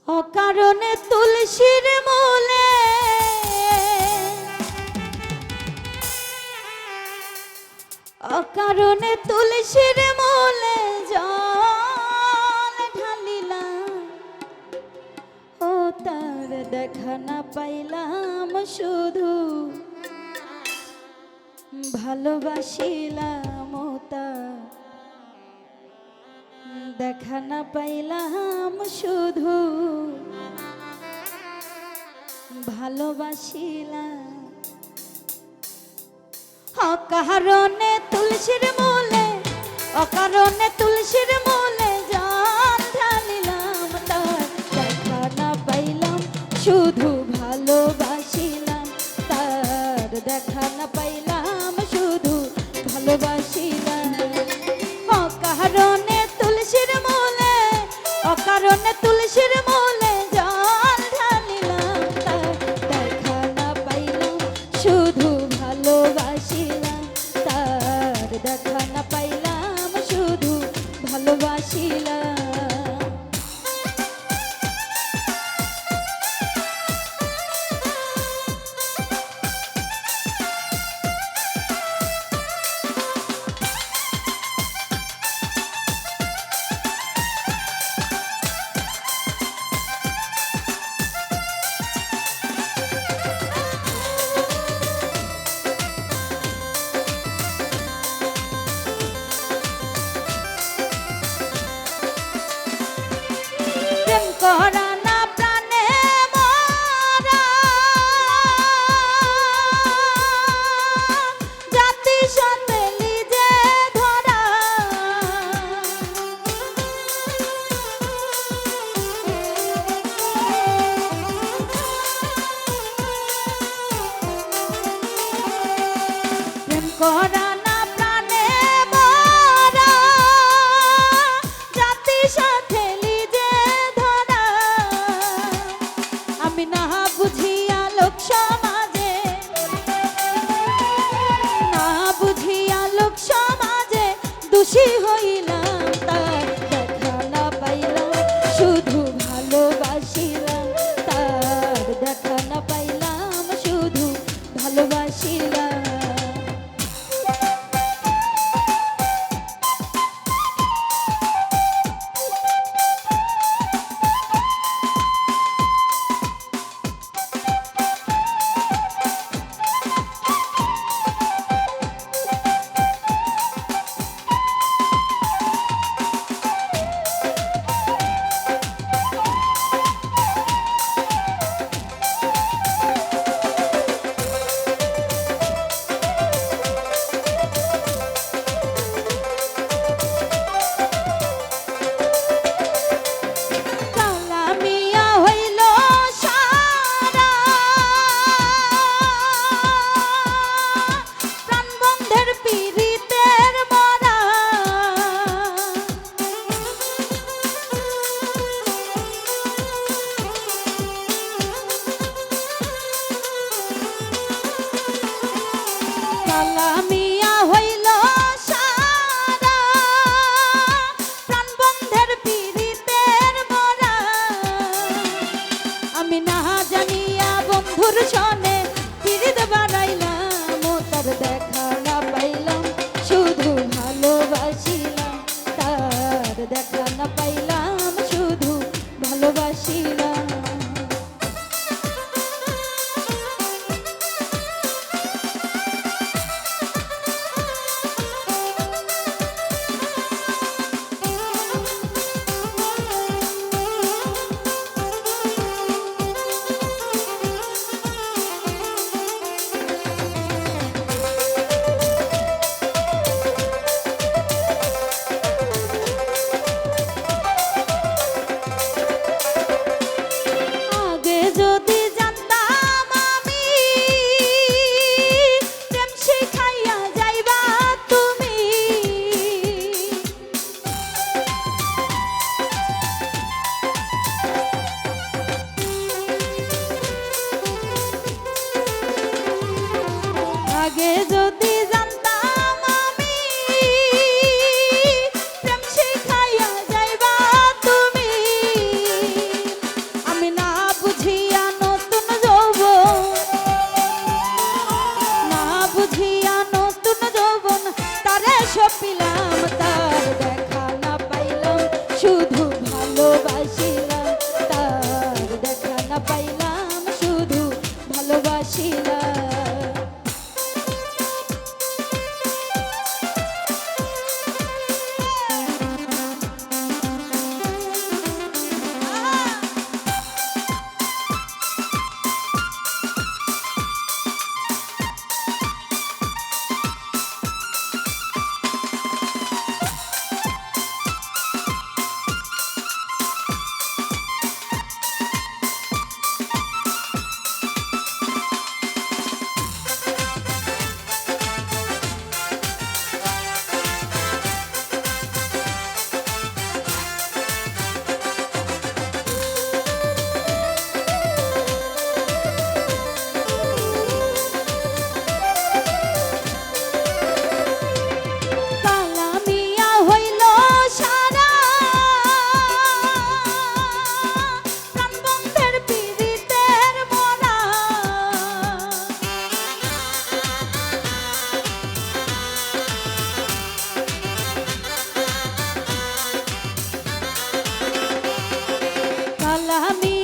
অকারণে তুলসীর মূলে অকারণে তুলসীর মূলে জল ঢালিলাম, ও তার দেখা না পাইলাম, শুধু ভালোবাসিলাম, ও তার দেখা না পাইলাম, শুধু ভালোবাসিলাম। অকারণে তুলসীর মূলে অকারণে তুলসীর মূলে জল ঢালিলাম, তার দেখা না পাইলাম, শুধু ভালোবাসিলাম, তার দেখা না পাইলাম, শুধু ভালোবাসিলাম। অকারণে তুলসীর মূলে অকারণে তুলসীর মূলে জল ঢালিলাম, তার দেখা না পাইলাম, শুধু ভালোবাসিলাম, তার দেখা না পাইলাম, শুধু ভালোবাসিলাম। প্রেম করা না প্রাণে মরা, জাতি সাথে লিজে ধরা, প্রেম করা না প্রাণে মরা, জাতি সাথে লিজে ধরা, ভালোবাসিলাম তার দেখা না পাইলাম শুধু ভালোবাসিলাম কালামিয়া হইল সারা প্রাণবন্ধের পীড়িতের মরা কালামি